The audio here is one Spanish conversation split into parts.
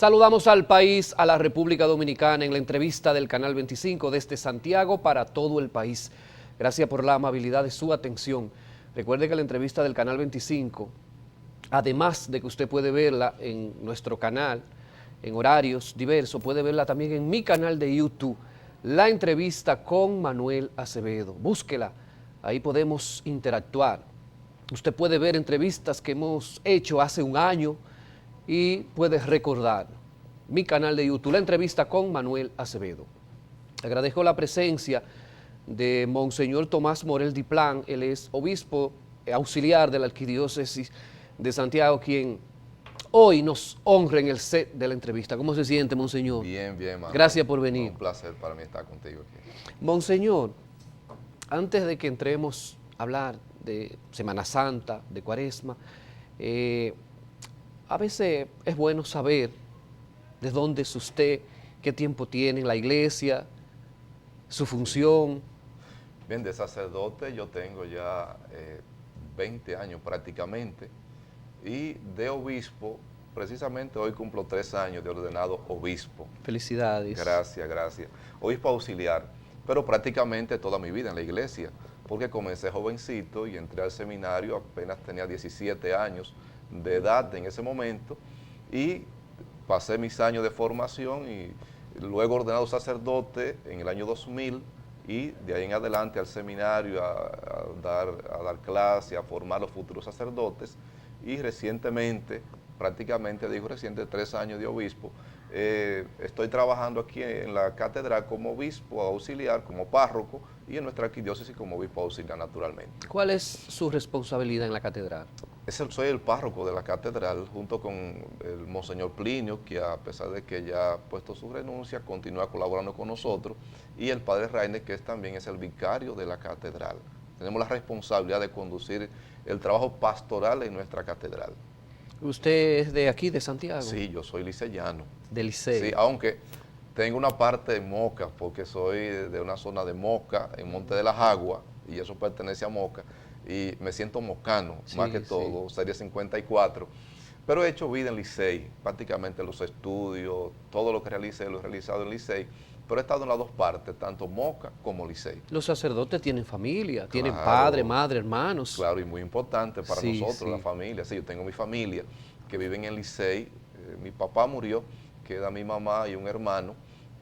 Saludamos al país, a la República Dominicana, en la entrevista del Canal 25 desde Santiago para todo el país. Gracias por la amabilidad de su atención. Recuerde que la entrevista del Canal 25, además de que usted puede verla en nuestro canal, en horarios diversos, puede verla también en mi canal de YouTube, la entrevista con Manuel Acevedo. Búsquela, ahí podemos interactuar. Usted puede ver entrevistas que hemos hecho hace un año y puede recordar mi canal de YouTube, la entrevista con Manuel Acevedo. Agradezco la presencia de Monseñor Tomás Morel Diplán. Él es obispo auxiliar de la Arquidiócesis de Santiago, quien hoy nos honra en el set de la entrevista. ¿Cómo se siente, Monseñor? Bien, Manuel. Gracias por venir. Un placer para mí estar contigo aquí. Monseñor, antes de que entremos a hablar de Semana Santa, de Cuaresma, a veces es bueno saber de dónde es usted, qué tiempo tiene en la iglesia, su función. Bien, de sacerdote yo tengo ya 20 años prácticamente, y de obispo, precisamente hoy cumplo 3 años de ordenado obispo. Felicidades. Gracias, gracias. Obispo auxiliar, pero prácticamente toda mi vida en la iglesia, porque comencé jovencito y entré al seminario, apenas tenía 17 años de edad en ese momento, y pasé mis años de formación y luego ordenado sacerdote en el año 2000, y de ahí en adelante al seminario a dar clase, a formar los futuros sacerdotes, y recientemente, prácticamente digo reciente, 3 años de obispo. Estoy trabajando aquí en la catedral como obispo auxiliar, como párroco, y en nuestra arquidiócesis como obispo auxiliar naturalmente. ¿Cuál es su responsabilidad en la catedral? Soy el párroco de la catedral junto con el Monseñor Plinio, que a pesar de que ya ha puesto su renuncia, continúa colaborando con nosotros, y el padre Rainer, que también es el vicario de la catedral. Tenemos la responsabilidad de conducir el trabajo pastoral en nuestra catedral. ¿Usted es de aquí, de Santiago? Sí, yo soy liceyano. ¿De Licey? Sí, aunque tengo una parte en Moca, porque soy de una zona de Moca, en Monte de las Aguas, y eso pertenece a Moca, y me siento mocano, sí, más que todo, sí. Serie 54. Pero he hecho vida en Licey, prácticamente los estudios, todo lo que realicé lo he realizado en Licey, pero he estado en las dos partes, tanto Moca como Licey. Los sacerdotes tienen familia, claro, tienen padre, madre, hermanos. Claro, y muy importante para nosotros, sí. La familia. Sí, yo tengo mi familia que viven en Licey, mi papá murió, queda mi mamá y un hermano,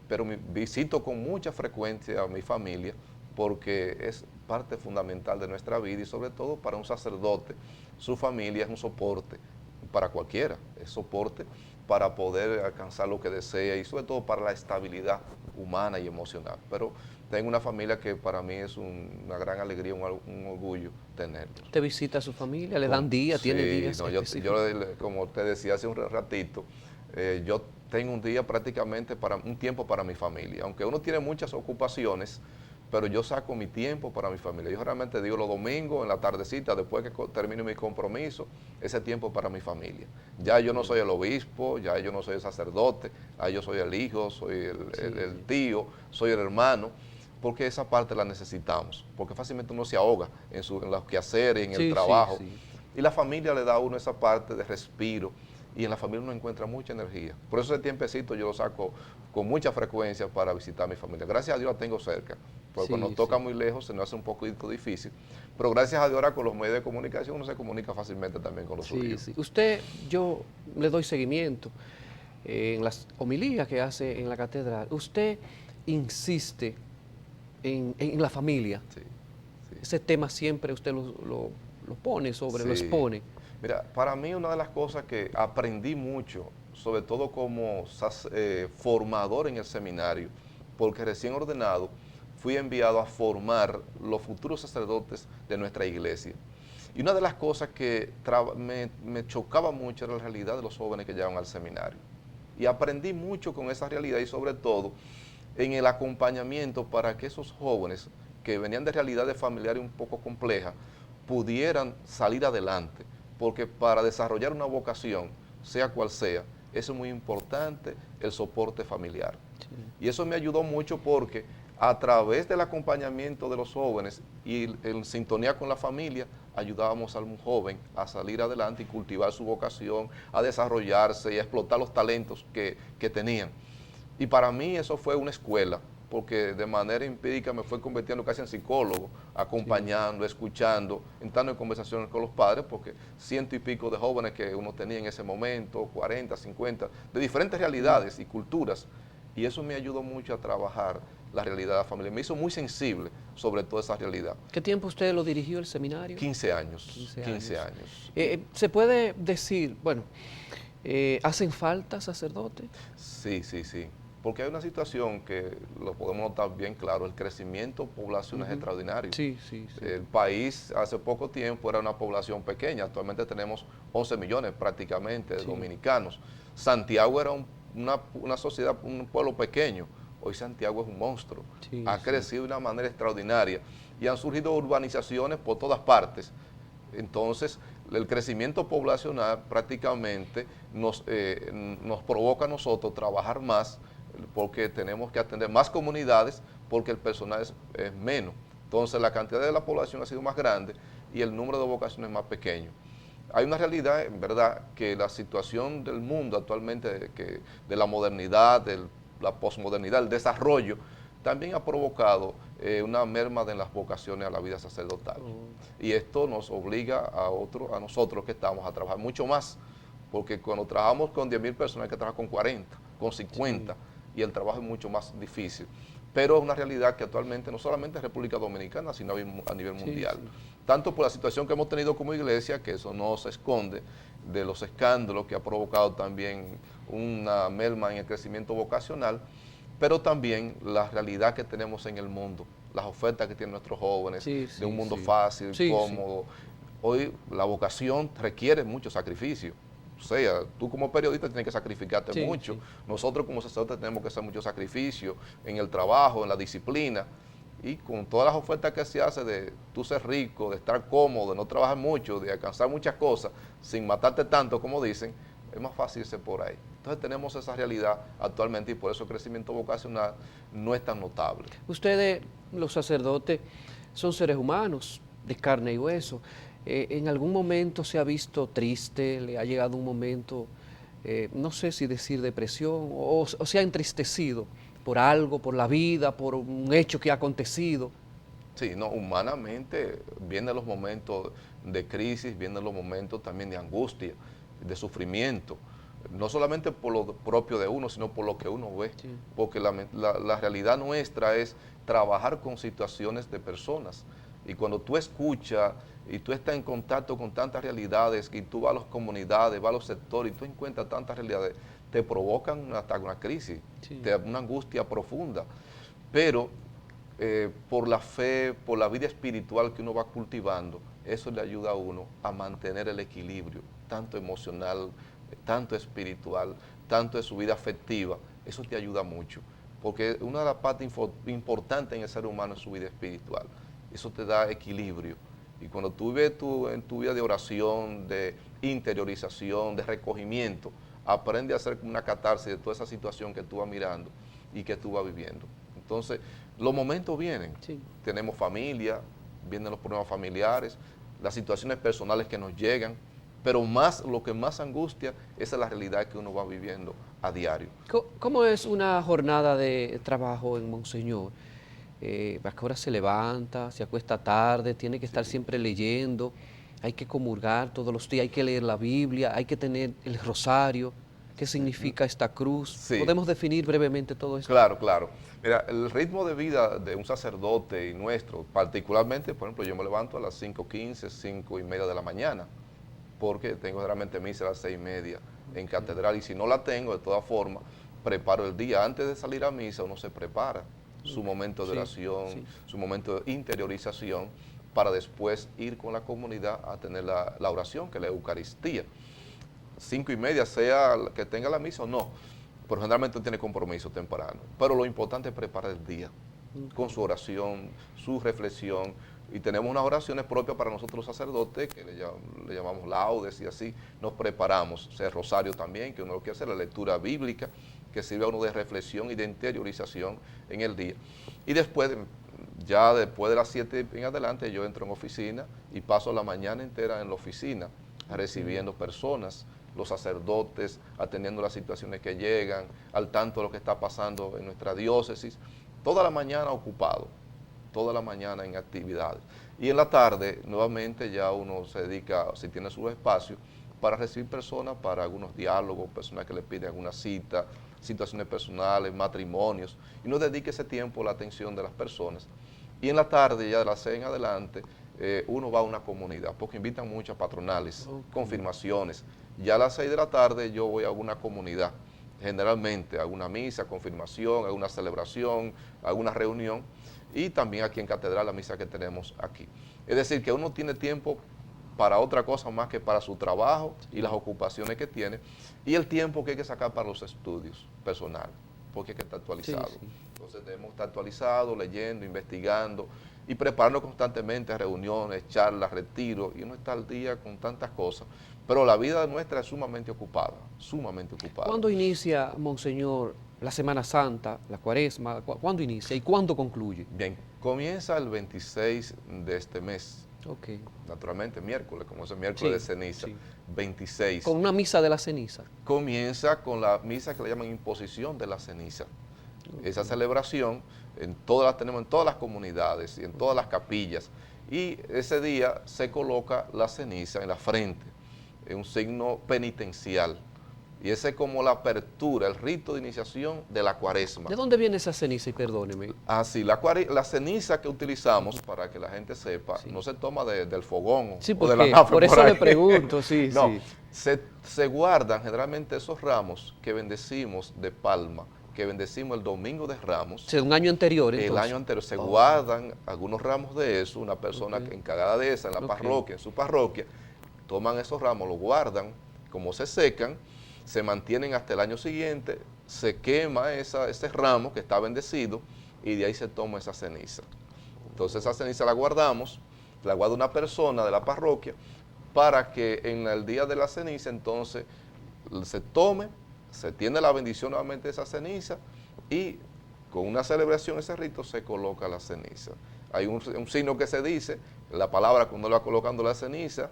pero visito con mucha frecuencia a mi familia porque es parte fundamental de nuestra vida, y sobre todo para un sacerdote, su familia es un soporte para cualquiera, es soporte para poder alcanzar lo que desea y sobre todo para la estabilidad humana y emocional. Pero tengo una familia que para mí es una gran alegría, un orgullo tenerla. ¿Usted visita a su familia? ¿Le dan días? ¿Tiene días? No, yo, como te decía hace un ratito, yo tengo un día prácticamente un tiempo para mi familia, aunque uno tiene muchas ocupaciones, pero yo saco mi tiempo para mi familia. Yo realmente digo los domingos, en la tardecita, después que termine mi compromiso, ese tiempo para mi familia. Ya yo no soy el obispo, ya yo no soy el sacerdote, yo soy el hijo, soy el tío, soy el hermano, porque esa parte la necesitamos, porque fácilmente uno se ahoga en los quehaceres, en el trabajo, y la familia le da a uno esa parte de respiro, y en la familia uno encuentra mucha energía. Por eso ese tiempecito yo lo saco con mucha frecuencia para visitar a mi familia. Gracias a Dios la tengo cerca, porque cuando nos toca muy lejos se nos hace un poquito difícil, pero gracias a Dios ahora con los medios de comunicación uno se comunica fácilmente también con los suyos. Usted, yo le doy seguimiento en las homilías que hace en la catedral. Usted insiste en la familia. Ese tema siempre usted lo pone sobre, lo expone. Mira, para mí una de las cosas que aprendí mucho, sobre todo como formador en el seminario, porque recién ordenado fui enviado a formar los futuros sacerdotes de nuestra iglesia. Y una de las cosas que me chocaba mucho era la realidad de los jóvenes que llegaban al seminario. Y aprendí mucho con esa realidad, y sobre todo en el acompañamiento para que esos jóvenes que venían de realidades familiares un poco complejas pudieran salir adelante. Porque para desarrollar una vocación, sea cual sea, eso es muy importante, el soporte familiar. Sí. Y eso me ayudó mucho porque a través del acompañamiento de los jóvenes y en sintonía con la familia ayudábamos a un joven a salir adelante y cultivar su vocación, a desarrollarse y a explotar los talentos que tenían. Y para mí eso fue una escuela, porque de manera empírica me fue convirtiendo casi en psicólogo, acompañando, escuchando, entrando en conversaciones con los padres, porque 100 y pico de jóvenes que uno tenía en ese momento, 40, 50, de diferentes realidades y culturas, y eso me ayudó mucho a trabajar la realidad de la familia, me hizo muy sensible sobre toda esa realidad. ¿Qué tiempo usted lo dirigió el seminario? 15 años, 15 15 años. años. ¿Se puede decir, bueno, hacen falta sacerdotes? Sí, sí, sí. Porque hay una situación que lo podemos notar bien claro, el crecimiento poblacional es extraordinario. Sí, sí, sí. El país hace poco tiempo era una población pequeña, actualmente tenemos 11 millones prácticamente de dominicanos. Santiago era una sociedad, un pueblo pequeño, hoy Santiago es un monstruo, Sí, ha sí. crecido de una manera extraordinaria y han surgido urbanizaciones por todas partes. Entonces, el crecimiento poblacional prácticamente nos provoca a nosotros trabajar más, porque tenemos que atender más comunidades, porque el personal es menos. Entonces, la cantidad de la población ha sido más grande y el número de vocaciones más pequeño. Hay una realidad, en verdad, que la situación del mundo actualmente, de la modernidad, de la posmodernidad, el desarrollo, también ha provocado una merma en las vocaciones a la vida sacerdotal. Y esto nos obliga a nosotros que estamos a trabajar mucho más, porque cuando trabajamos con 10.000 personas hay que trabajar con 40, con 50, y el trabajo es mucho más difícil. Pero es una realidad que actualmente no solamente en República Dominicana, sino a nivel mundial. Sí. Tanto por la situación que hemos tenido como iglesia, que eso no se esconde, de los escándalos que ha provocado también una merma en el crecimiento vocacional, pero también la realidad que tenemos en el mundo, las ofertas que tienen nuestros jóvenes, de un mundo fácil, cómodo. Hoy la vocación requiere mucho sacrificio. O sea, tú como periodista tienes que sacrificarte mucho. Nosotros como sacerdotes tenemos que hacer mucho sacrificio en el trabajo, en la disciplina. Y con todas las ofertas que se hace de tú ser rico, de estar cómodo, de no trabajar mucho, de alcanzar muchas cosas, sin matarte tanto, como dicen, es más fácil irse por ahí. Entonces tenemos esa realidad actualmente y por eso el crecimiento vocacional no es tan notable. Ustedes, los sacerdotes, son seres humanos, de carne y hueso. ¿En algún momento se ha visto triste? ¿Le ha llegado un momento, no sé si decir depresión, o se ha entristecido por algo, por la vida, por un hecho que ha acontecido? Sí, no, humanamente vienen los momentos de crisis, vienen los momentos también de angustia, de sufrimiento, no solamente por lo propio de uno, sino por lo que uno ve, porque la realidad nuestra es trabajar con situaciones de personas, y cuando tú escuchas y tú estás en contacto con tantas realidades, y tú vas a las comunidades, vas a los sectores, y tú encuentras tantas realidades, te provocan hasta una crisis, una angustia profunda, pero por la fe, por la vida espiritual que uno va cultivando, eso le ayuda a uno a mantener el equilibrio, tanto emocional, tanto espiritual, tanto de su vida afectiva. Eso te ayuda mucho, porque una de las partes importantes en el ser humano es su vida espiritual. Eso te da equilibrio. Y cuando tú vives en tu vida de oración, de interiorización, de recogimiento, aprende a hacer una catarsis de toda esa situación que tú vas mirando y que tú vas viviendo. Entonces, los momentos vienen, tenemos familia, vienen los problemas familiares, las situaciones personales que nos llegan, pero lo que más angustia es la realidad que uno va viviendo a diario. ¿Cómo es una jornada de trabajo en Monseñor? ¿A qué hora se levanta? ¿Se acuesta tarde? ¿Tiene que estar siempre leyendo? ¿Hay que comulgar todos los días? ¿Hay que leer la Biblia? ¿Hay que tener el rosario? ¿Qué significa esta cruz? ¿Podemos definir brevemente todo esto? Claro, claro. Mira, el ritmo de vida de un sacerdote y nuestro, particularmente, por ejemplo, yo me levanto a las 5:15, 5:30 de la mañana, porque tengo realmente misa a las 6:30 en catedral, y si no la tengo, de todas formas, preparo el día. Antes de salir a misa, uno se prepara su momento de oración, su momento de interiorización, para después ir con la comunidad a tener la oración, que es la Eucaristía. 5:30, sea que tenga la misa o no, pero generalmente tiene compromiso temprano. Pero lo importante es preparar el día con su oración, su reflexión, y tenemos unas oraciones propias para nosotros los sacerdotes, que le llamamos laudes, y así nos preparamos. O sea, el rosario también, que uno lo quiere hacer, la lectura bíblica, que sirve a uno de reflexión y de interiorización en el día. Y después Ya después de las 7 en adelante yo entro en oficina y paso la mañana entera en la oficina recibiendo personas, los sacerdotes, atendiendo las situaciones que llegan, al tanto de lo que está pasando en nuestra diócesis, toda la mañana ocupado, toda la mañana en actividades. Y en la tarde, nuevamente, ya uno se dedica, si tiene su espacio, para recibir personas para algunos diálogos, personas que le piden alguna cita, situaciones personales, matrimonios, y uno dedica ese tiempo a la atención de las personas. Y en la tarde, ya de las 6 en adelante, uno va a una comunidad, porque invitan muchas patronales, confirmaciones. Ya a las 6 de la tarde yo voy a una comunidad, generalmente a alguna misa, confirmación, a una celebración, a una reunión, y también aquí en Catedral, la misa que tenemos aquí. Es decir, que uno tiene tiempo para otra cosa más que para su trabajo y las ocupaciones que tiene, y el tiempo que hay que sacar para los estudios personales, porque hay que estar actualizado. Sí, sí. Entonces debemos estar actualizados, leyendo, investigando y prepararnos constantemente a reuniones, charlas, retiros, y uno está al día con tantas cosas. Pero la vida nuestra es sumamente ocupada, sumamente ocupada. ¿Cuándo inicia, Monseñor, la Semana Santa, la Cuaresma? ¿Cuándo inicia y cuándo concluye? Bien, comienza el 26 de este mes, Ok. naturalmente miércoles, como es el miércoles de ceniza, sí. 26. Con una misa de la ceniza. Comienza con la misa que le llaman imposición de la ceniza. Esa celebración la tenemos en todas las comunidades y en todas las capillas. Y ese día se coloca la ceniza en la frente, es un signo penitencial. Y ese es como la apertura, el rito de iniciación de la Cuaresma. ¿De dónde viene esa ceniza? Y perdóneme. Así, la ceniza que utilizamos, para que la gente sepa, no se toma del fogón Sí, o de la porque nafre por eso ahí. le pregunto, sí, No, sí. se guardan generalmente esos ramos que bendecimos de palma, que bendecimos el domingo de Ramos. O sea, un año anterior, entonces. El año anterior se guardan algunos ramos de eso, una persona encargada de esa en la parroquia, en su parroquia, toman esos ramos, los guardan, como se secan, se mantienen hasta el año siguiente, se quema ese ramo que está bendecido y de ahí se toma esa ceniza. Entonces esa ceniza la guardamos, la guarda una persona de la parroquia para que en el día de la ceniza entonces se tome, se tiene la bendición nuevamente de esa ceniza y con una celebración, ese rito, se coloca la ceniza. Hay un signo que se dice, la palabra cuando uno va colocando la ceniza,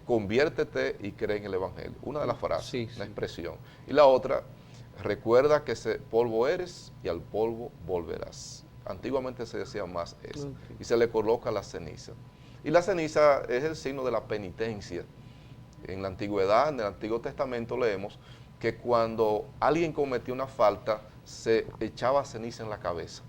conviértete y cree en el Evangelio. Una de las frases, una expresión. Y la otra, recuerda que polvo eres y al polvo volverás. Antiguamente se decía más eso. Y se le coloca la ceniza. Y la ceniza es el signo de la penitencia. En la antigüedad, en el Antiguo Testamento leemos que cuando alguien cometía una falta, se echaba ceniza en la cabeza.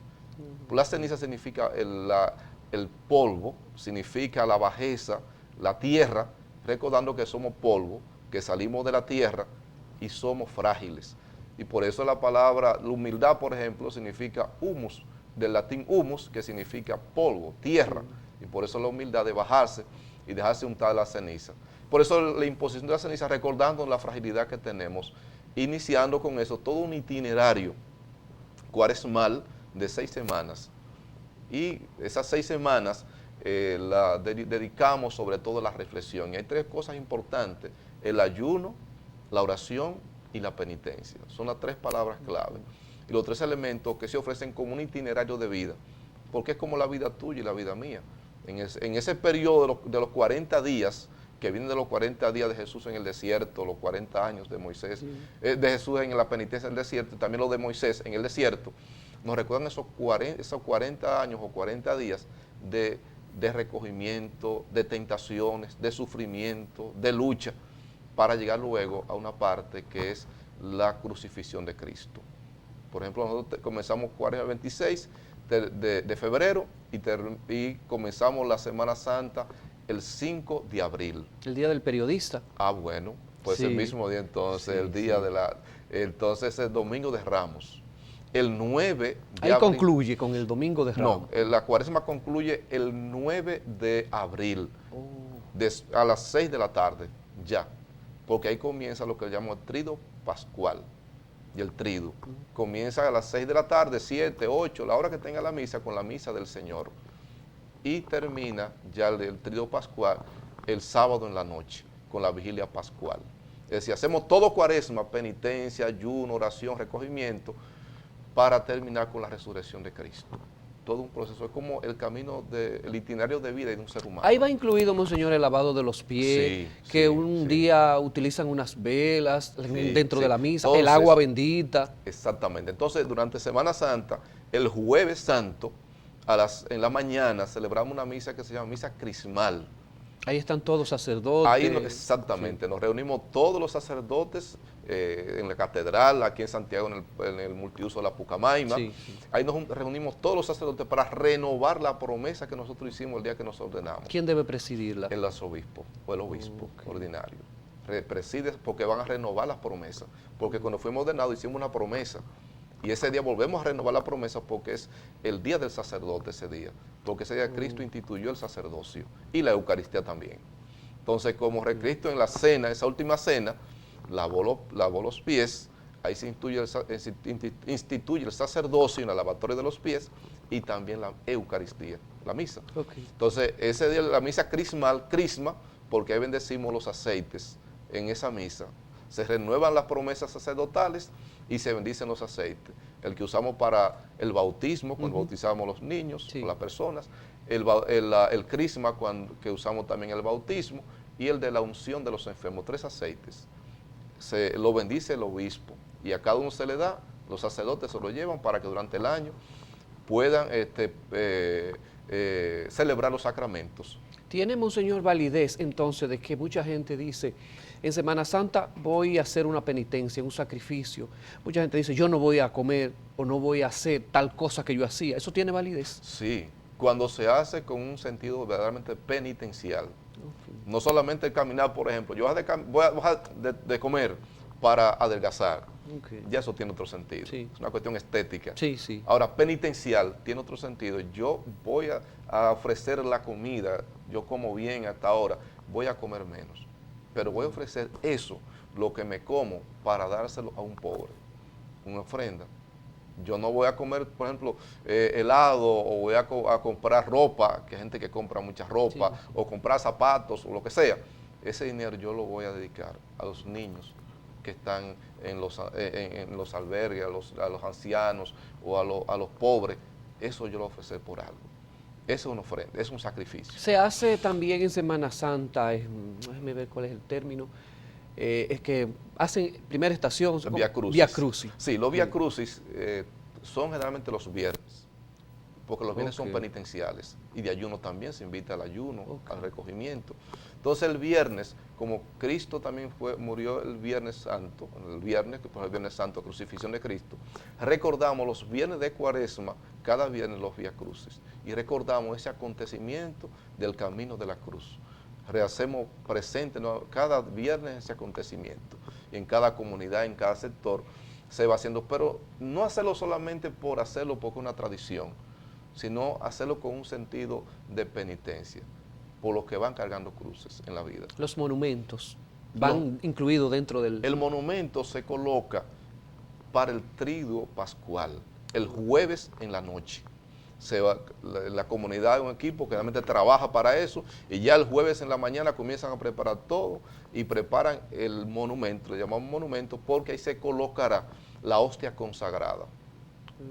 La ceniza significa el polvo, significa la bajeza, la tierra, recordando que somos polvo, que salimos de la tierra y somos frágiles. Y por eso la palabra, la humildad, por ejemplo, significa humus, del latín humus, que significa polvo, tierra. Y por eso la humildad de bajarse y dejarse untar la ceniza. Por eso la imposición de la ceniza, recordando la fragilidad que tenemos, iniciando con eso todo un itinerario cuaresmal de 6 semanas. Y esas 6 semanas la dedicamos sobre todo a la reflexión. Y hay 3 cosas importantes: el ayuno, la oración y la penitencia. Son las 3 palabras clave. Y los 3 elementos que se ofrecen como un itinerario de vida, porque es como la vida tuya y la vida mía. En ese periodo de los 40 días, que vienen de los 40 días de Jesús en el desierto, los 40 años de Moisés, de Jesús en la penitencia del desierto, y también los de Moisés en el desierto, nos recuerdan esos 40 años o 40 días de recogimiento, de tentaciones, de sufrimiento, de lucha, para llegar luego a una parte que es la crucifixión de Cristo. Por ejemplo, nosotros comenzamos el 26 de febrero y comenzamos la Semana Santa el 5 de abril. El Día del Periodista. Ah, bueno, pues el mismo día entonces, el día de entonces el Domingo de Ramos. El 9 de Ahí abril. concluye con el Domingo de Ramos. No, la Cuaresma concluye el 9 de abril, a las 6 de la tarde, ya. Porque ahí comienza lo que llamamos el Trido Pascual. Y el Trido comienza a las 6 de la tarde, 7, 8, la hora que tenga la misa, con la misa del Señor. Y termina ya el Trido Pascual el sábado en la noche, con la vigilia pascual. Es decir, hacemos todo Cuaresma, penitencia, ayuno, oración, recogimiento, para terminar con la resurrección de Cristo. todo un proceso, es como el camino, el itinerario de vida de un ser humano. Ahí va incluido, monseñor, el lavado de los pies, Sí, que sí, un sí. día utilizan unas velas Sí, dentro sí. de la misa, el Entonces, agua bendita. exactamente. Entonces, durante Semana Santa, el Jueves Santo, en la mañana, celebramos una misa que se llama misa crismal. Ahí están todos Ahí sacerdotes. Sí. exactamente, nos reunimos todos los sacerdotes en la catedral, aquí en Santiago, en el multiuso de la Pucamaima. Sí, sí. Ahí nos reunimos todos los sacerdotes para renovar la promesa que nosotros hicimos el día que nos ordenamos. ¿Quién debe presidirla? El arzobispo o el obispo Ok. ordinario. Preside porque van a renovar las promesas. Porque cuando fuimos ordenados hicimos una promesa. Y ese día volvemos a renovar la promesa porque es el día del sacerdote ese día. Porque ese día Cristo instituyó el sacerdocio y la Eucaristía también. Entonces, como Cristo en la cena, esa última cena, lavó los pies, ahí se instituye el sacerdocio en la lavatoria de los pies y también la Eucaristía, la misa. Okay. Entonces, ese día la misa crismal, crisma, porque ahí bendecimos los aceites en esa misa. Se renuevan las promesas sacerdotales y se bendicen los aceites. El que usamos para el bautismo, cuando bautizamos a los niños, Sí. o las personas, el crisma, que usamos también el bautismo, y el de la unción de los enfermos, 3 aceites. Lo bendice el obispo y a cada uno se le da, los sacerdotes se lo llevan para que durante el año puedan celebrar los sacramentos. ¿Tiene, monseñor, validez entonces de que mucha gente dice, en Semana Santa voy a hacer una penitencia, un sacrificio? Mucha gente dice, yo no voy a comer o no voy a hacer tal cosa que yo hacía. ¿Eso tiene validez? Sí, cuando se hace con un sentido verdaderamente penitencial. Okay. No solamente el caminar, por ejemplo, yo voy a dejar de comer para adelgazar. Okay. Ya eso tiene otro sentido. Sí. Es una cuestión estética. Sí, sí. Ahora, penitencial tiene otro sentido. Yo voy a ofrecer la comida, yo como bien hasta ahora, voy a comer menos. Pero voy a ofrecer eso, lo que me como, para dárselo a un pobre, una ofrenda. Yo no voy a comer, por ejemplo, helado, o voy a comprar ropa, que hay gente que compra mucha ropa, Sí, sí. o comprar zapatos, o lo que sea. Ese dinero yo lo voy a dedicar a los niños que están en los albergues, a los ancianos o a los pobres. Eso yo lo voy a ofrecer por algo. Eso es una ofrenda, es un sacrificio. Se hace también en Semana Santa, déjeme ver cuál es el término, es que hacen primera estación, Vía Crucis. Vía Crucis. Sí, los Vía Crucis son generalmente los viernes, porque los viernes son penitenciales, y de ayuno también se invita al ayuno, al recogimiento. Entonces el viernes, como Cristo también murió el Viernes Santo, el viernes, que fue el Viernes Santo, crucifixión de Cristo, recordamos los viernes de Cuaresma, cada viernes los Vía Crucis, y recordamos ese acontecimiento del camino de la cruz. Rehacemos presente, ¿no?, cada viernes ese acontecimiento, y en cada comunidad, en cada sector, se va haciendo, pero no hacerlo solamente por hacerlo porque es una tradición, sino hacerlo con un sentido de penitencia, por los que van cargando cruces en la vida. Los monumentos van incluidos dentro del... El monumento se coloca para el triduo pascual, el jueves en la noche. La comunidad, un equipo que realmente trabaja para eso, y ya el jueves en la mañana comienzan a preparar todo y preparan el monumento, le llamamos monumento porque ahí se colocará la hostia consagrada.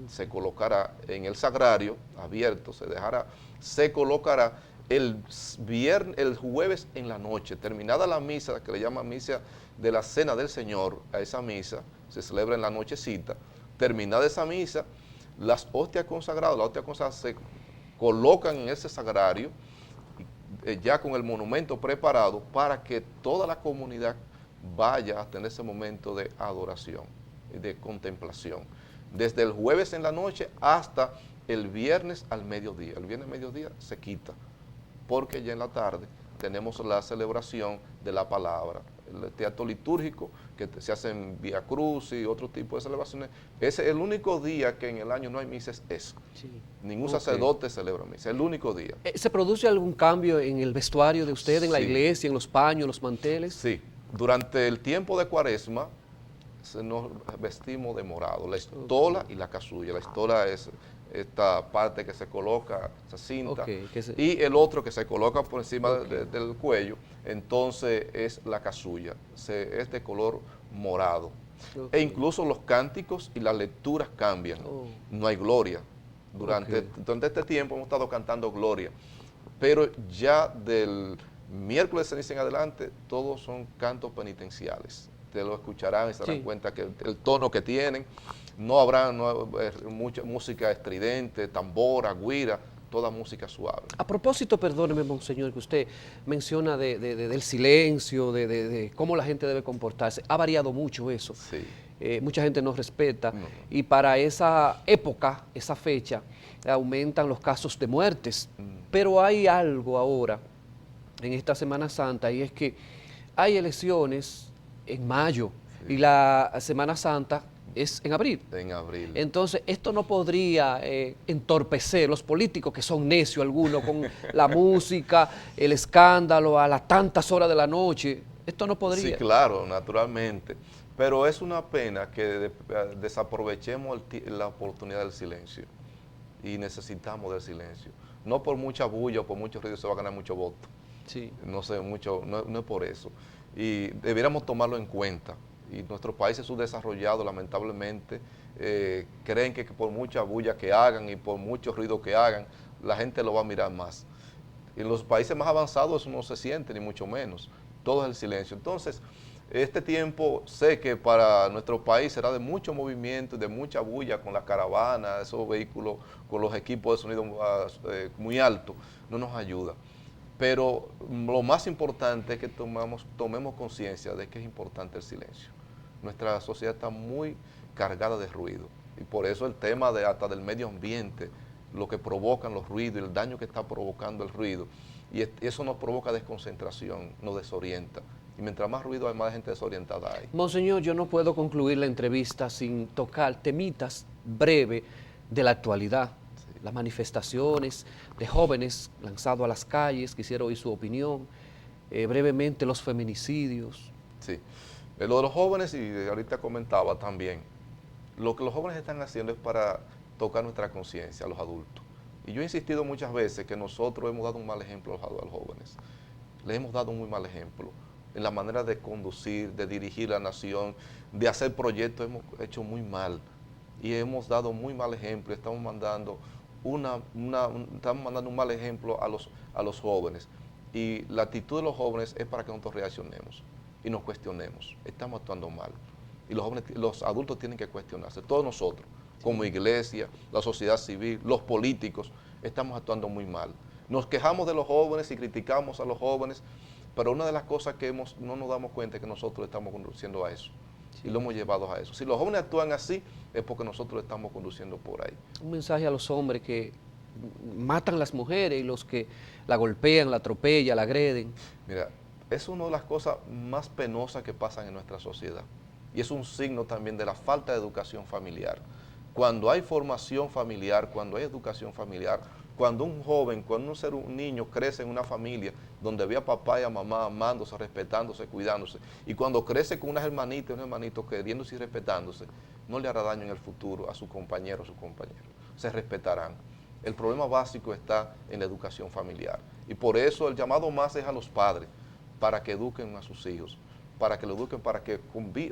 Se colocará en el sagrario abierto, se colocará el jueves en la noche, terminada la misa, que le llaman misa de la Cena del Señor. A esa misa se celebra en la nochecita. Terminada esa misa, las hostias consagradas se colocan en ese sagrario, ya con el monumento preparado, para que toda la comunidad vaya a tener ese momento de adoración, de contemplación, desde el jueves en la noche hasta el viernes al mediodía. El viernes al mediodía se quita, porque ya en la tarde tenemos la celebración de la palabra, el teatro litúrgico, que se hace en Vía Cruz y otro tipo de celebraciones. Es el único día que en el año no hay misa, es eso. Sí. Ningún sacerdote celebra misa, el único día. ¿Se produce algún cambio en el vestuario de usted, en la iglesia, en los paños, los manteles? Sí, durante el tiempo de Cuaresma nos vestimos de morado, la estola y la casulla. La estola es esta parte que se coloca, esa cinta, y el otro que se coloca por encima del cuello, entonces es la casulla, es de color morado. E incluso los cánticos y las lecturas cambian, no hay gloria, Durante este tiempo hemos estado cantando Gloria, pero ya del miércoles de ceniza en adelante, todos son cantos penitenciales. Ustedes lo escucharán y se darán cuenta que el tono que tienen, no habrá mucha música estridente, tambora, güira, toda música suave. A propósito, perdóneme, monseñor, que usted menciona del silencio, de cómo la gente debe comportarse. Ha variado mucho eso. Sí. Mucha gente no respeta y para esa época, esa fecha, aumentan los casos de muertes. Pero hay algo ahora en esta Semana Santa y es que hay elecciones en mayo y la Semana Santa es en abril. En abril. Entonces, esto no podría entorpecer los políticos que son necios algunos con la música, el escándalo a las tantas horas de la noche. Esto no podría. Sí, claro, naturalmente. Pero es una pena que desaprovechemos la oportunidad del silencio. Y necesitamos del silencio. No por mucha bulla o por mucho ruido se va a ganar mucho voto. Sí. No sé, no es por eso. Y debiéramos tomarlo en cuenta. Y nuestros países subdesarrollados, lamentablemente, creen que por mucha bulla que hagan y por mucho ruido que hagan, la gente lo va a mirar más. En los países más avanzados eso no se siente, ni mucho menos. Todo es el silencio. Entonces, este tiempo sé que para nuestro país será de mucho movimiento, de mucha bulla con la caravana, esos vehículos con los equipos de sonido muy altos, no nos ayuda. Pero lo más importante es que tomemos conciencia de que es importante el silencio. Nuestra sociedad está muy cargada de ruido y por eso el tema hasta del medio ambiente, lo que provocan los ruidos y el daño que está provocando el ruido, y eso nos provoca desconcentración, nos desorienta. Y mientras más ruido hay, más gente desorientada hay. Monseñor, yo no puedo concluir la entrevista sin tocar temitas breves de la actualidad. Sí. Las manifestaciones de jóvenes lanzados a las calles, quisiera oír su opinión. Brevemente, los feminicidios. Sí, lo de los jóvenes, y ahorita comentaba también, lo que los jóvenes están haciendo es para tocar nuestra conciencia a los adultos. Y yo he insistido muchas veces que nosotros hemos dado un mal ejemplo a los jóvenes. Les hemos dado un muy mal ejemplo en la manera de conducir, de dirigir la nación, de hacer proyectos, hemos hecho muy mal y hemos dado muy mal ejemplo. Estamos mandando un mal ejemplo a los jóvenes, y la actitud de los jóvenes es para que nosotros reaccionemos y nos cuestionemos. Estamos actuando mal y los adultos tienen que cuestionarse. Todos nosotros, como iglesia, la sociedad civil, los políticos, estamos actuando muy mal. Nos quejamos de los jóvenes y criticamos a los jóvenes, pero una de las cosas que no nos damos cuenta es que nosotros estamos conduciendo a eso. Sí. Y lo hemos llevado a eso. Si los jóvenes actúan así, es porque nosotros estamos conduciendo por ahí. Un mensaje a los hombres que matan a las mujeres y los que la golpean, la atropellan, la agreden. Mira, es una de las cosas más penosas que pasan en nuestra sociedad. Y es un signo también de la falta de educación familiar. Cuando hay formación familiar, cuando hay educación familiar, cuando un joven, cuando un niño crece en una familia donde había papá y a mamá amándose, respetándose, cuidándose, y cuando crece con unas hermanitas y unos hermanitos queriéndose y respetándose, no le hará daño en el futuro a su compañero o su compañero. Se respetarán. El problema básico está en la educación familiar. Y por eso el llamado más es a los padres, para que eduquen a sus hijos, para que lo eduquen, para que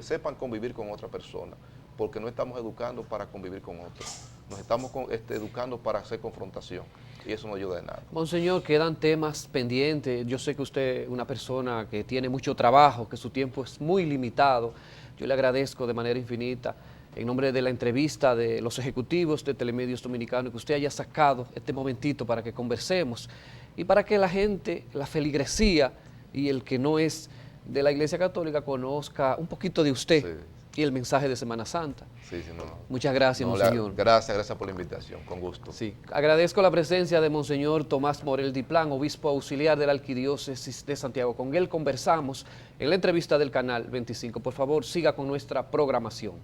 sepan convivir con otra persona, porque no estamos educando para convivir con otros. Nos estamos educando para hacer confrontación y eso no ayuda de nada. Monseñor, quedan temas pendientes. Yo sé que usted es una persona que tiene mucho trabajo, que su tiempo es muy limitado. Yo le agradezco de manera infinita, en nombre de la entrevista de los ejecutivos de Telemedios Dominicanos, que usted haya sacado este momentito para que conversemos y para que la gente, la feligresía y el que no es de la Iglesia Católica conozca un poquito de usted. Sí. Y el mensaje de Semana Santa. Sí, sí, no. Muchas gracias, Monseñor. Gracias por la invitación, con gusto. Sí, agradezco la presencia de Monseñor Tomás Morel Diplán, obispo auxiliar de la Arquidiócesis de Santiago. Con él conversamos en la entrevista del Canal 25. Por favor, siga con nuestra programación.